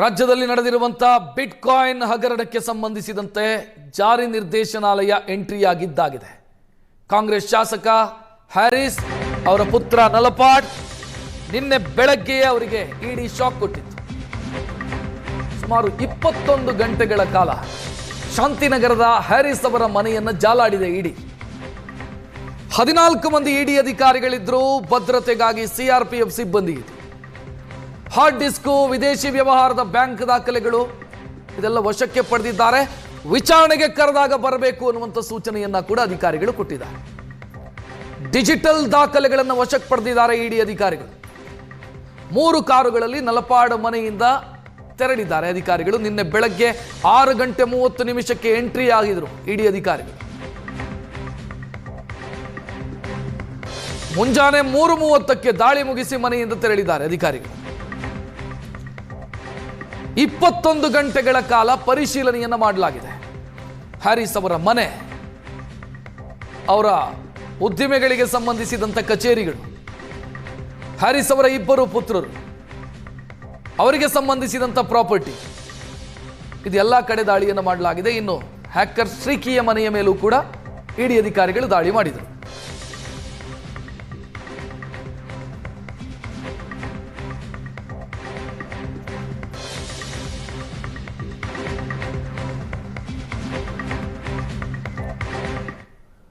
ರಾಜ್ಯದಲ್ಲಿ ನಡೆದಿರುವಂತಹ ಬಿಟ್ಕಾಯಿನ್ ಹಗರಣಕ್ಕೆ ಸಂಬಂಧಿಸಿದಂತೆ ಜಾರಿ ನಿರ್ದೇಶನಾಲಯ ಎಂಟ್ರಿಯಾಗಿದ್ದಾಗಿದೆ. ಕಾಂಗ್ರೆಸ್ ಶಾಸಕ ಹ್ಯಾರಿಸ್ ಅವರ ಪುತ್ರ ನಲಪಾಡ್ ನಿನ್ನೆ ಬೆಳಗ್ಗೆ ಅವರಿಗೆ ಇಡಿ ಶಾಕ್ ಕೊಟ್ಟಿತ್ತು. ಸುಮಾರು 21 ಗಂಟೆಗಳ ಕಾಲ ಶಾಂತಿನಗರದ ಹ್ಯಾರಿಸ್ ಅವರ ಮನೆಯನ್ನು ಜಾಲಾಡಿದೆ ಇಡಿ. 14 ಮಂದಿ ಇಡಿ ಅಧಿಕಾರಿಗಳಿದ್ರು. ಭದ್ರತೆಗಾಗಿ ಸಿಆರ್ಪಿಎಫ್ ಸಿಬ್ಬಂದಿ ಇದೆ. ಹಾರ್ಡ್ ಡಿಸ್ಕು, ವಿದೇಶಿ ವ್ಯವಹಾರದ ಬ್ಯಾಂಕ್ ದಾಖಲೆಗಳು ಇದೆಲ್ಲ ವಶಕ್ಕೆ ಪಡೆದಿದ್ದಾರೆ. ವಿಚಾರಣೆಗೆ ಕರೆದಾಗ ಬರಬೇಕು ಅನ್ನುವಂಥ ಸೂಚನೆಯನ್ನ ಕೂಡ ಅಧಿಕಾರಿಗಳು ಕೊಟ್ಟಿದ್ದಾರೆ. ಡಿಜಿಟಲ್ ದಾಖಲೆಗಳನ್ನು ವಶಕ್ಕೆ ಪಡೆದಿದ್ದಾರೆ ಇಡಿ ಅಧಿಕಾರಿಗಳು. 3 ಕಾರುಗಳಲ್ಲಿ ನಲಪಾಡ್ ಮನೆಯಿಂದ ತೆರಳಿದ್ದಾರೆ ಅಧಿಕಾರಿಗಳು. ನಿನ್ನೆ ಬೆಳಗ್ಗೆ 6:30 ಎಂಟ್ರಿ ಆಗಿದ್ರು ಇಡಿ ಅಧಿಕಾರಿಗಳು. ಮುಂಜಾನೆ 3:30 ದಾಳಿ ಮುಗಿಸಿ ಮನೆಯಿಂದ ತೆರಳಿದ್ದಾರೆ ಅಧಿಕಾರಿಗಳು. 21 ಗಂಟೆಗಳ ಕಾಲ ಪರಿಶೀಲನೆಯನ್ನ ಮಾಡಲಾಗಿದೆ. ಹ್ಯಾರಿಸ್ ಅವರ ಮನೆ, ಅವರ ಉದ್ದಿಮೆಗಳಿಗೆ ಸಂಬಂಧಿಸಿದಂಥ ಕಚೇರಿಗಳು, ಹ್ಯಾರಿಸ್ ಅವರ 2 ಪುತ್ರರು, ಅವರಿಗೆ ಸಂಬಂಧಿಸಿದಂಥ ಪ್ರಾಪರ್ಟಿ, ಇದೆಲ್ಲ ಕಡೆ ದಾಳಿಯನ್ನು ಮಾಡಲಾಗಿದೆ. ಇನ್ನು ಹ್ಯಾಕರ್ ಶ್ರೀಕಿಯ ಮನೆಯ ಮೇಲೂ ಕೂಡ ಇಡಿ ಅಧಿಕಾರಿಗಳು ದಾಳಿ ಮಾಡಿದರು.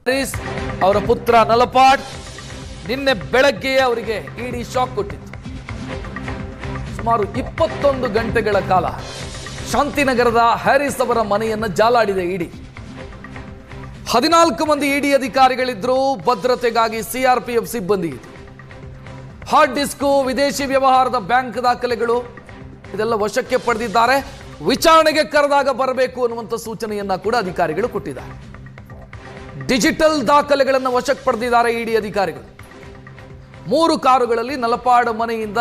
ಹ್ಯಾರಿಸ್ ಅವರ ಪುತ್ರ ನಲಪಾಡ್ ನಿನ್ನೆ ಬೆಳಗ್ಗೆ ಅವರಿಗೆ ಇಡಿ ಶಾಕ್ ಕೊಟ್ಟಿತ್ತು. ಸುಮಾರು 21 ಗಂಟೆಗಳ ಕಾಲ ಶಾಂತಿನಗರದ ಹ್ಯಾರಿಸ್ ಅವರ ಮನೆಯನ್ನು ಜಾಲಾಡಿದೆ ಇಡಿ. 14 ಮಂದಿ ಇಡಿ ಅಧಿಕಾರಿಗಳಿದ್ರು. ಭದ್ರತೆಗಾಗಿ ಸಿಆರ್ಪಿಎಫ್ ಸಿಬ್ಬಂದಿ ಇದೆ. ಹಾರ್ಡ್ ಡಿಸ್ಕು, ವಿದೇಶಿ ವ್ಯವಹಾರದ ಬ್ಯಾಂಕ್ ದಾಖಲೆಗಳು ಇದೆಲ್ಲ ವಶಕ್ಕೆ ಪಡೆದಿದ್ದಾರೆ. ವಿಚಾರಣೆಗೆ ಕರೆದಾಗ ಬರಬೇಕು ಅನ್ನುವಂಥ ಸೂಚನೆಯನ್ನ ಕೂಡ ಅಧಿಕಾರಿಗಳು ಕೊಟ್ಟಿದ್ದಾರೆ. ಡಿಜಿಟಲ್ ದಾಖಲೆಗಳನ್ನು ವಶಕ್ಕೆ ಪಡೆದಿದ್ದಾರೆ ಇಡಿ ಅಧಿಕಾರಿಗಳು. 3 ಕಾರುಗಳಲ್ಲಿ ನಲಪಾಡ್ ಮನೆಯಿಂದ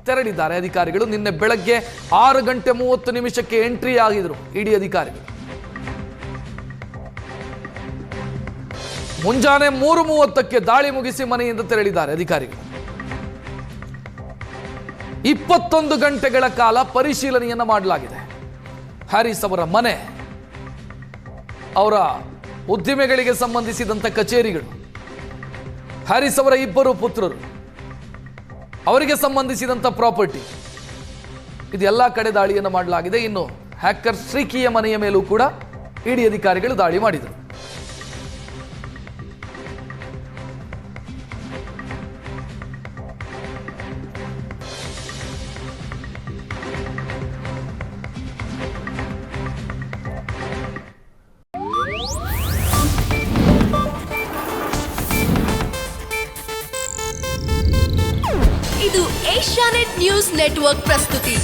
ತೆರಳಿದ್ದಾರೆ ಅಧಿಕಾರಿಗಳು. ನಿನ್ನೆ ಬೆಳಗ್ಗೆ 6:30 ಎಂಟ್ರಿ ಆಗಿದ್ರು ಇಡಿ ಅಧಿಕಾರಿಗಳು. ಮುಂಜಾನೆ 3:30 ದಾಳಿ ಮುಗಿಸಿ ಮನೆಯಿಂದ ತೆರಳಿದ್ದಾರೆ ಅಧಿಕಾರಿಗಳು. 21 ಗಂಟೆಗಳ ಕಾಲ ಪರಿಶೀಲನೆಯನ್ನ ಮಾಡಲಾಗಿದೆ. ಹ್ಯಾರಿಸ್ ಅವರ ಮನೆ, ಅವರ ಉದ್ದಿಮೆಗಳಿಗೆ ಸಂಬಂಧಿಸಿದಂಥ ಕಚೇರಿಗಳು, ಹ್ಯಾರಿಸ್ ಅವರ 2 ಪುತ್ರರು, ಅವರಿಗೆ ಸಂಬಂಧಿಸಿದಂಥ ಪ್ರಾಪರ್ಟಿ, ಇದೆಲ್ಲ ಕಡೆ ದಾಳಿಯನ್ನು ಮಾಡಲಾಗಿದೆ. ಇನ್ನು ಹ್ಯಾಕರ್ ಶ್ರೀಕಿಯ ಮನೆಯ ಮೇಲೂ ಕೂಡ ಇಡಿ ಅಧಿಕಾರಿಗಳು ದಾಳಿ ಮಾಡಿದರು. ಇದು ಏಷ್ಯಾನೆಟ್ ನ್ಯೂಸ್ ನೆಟ್ವರ್ಕ್ ಪ್ರಸ್ತುತಿ.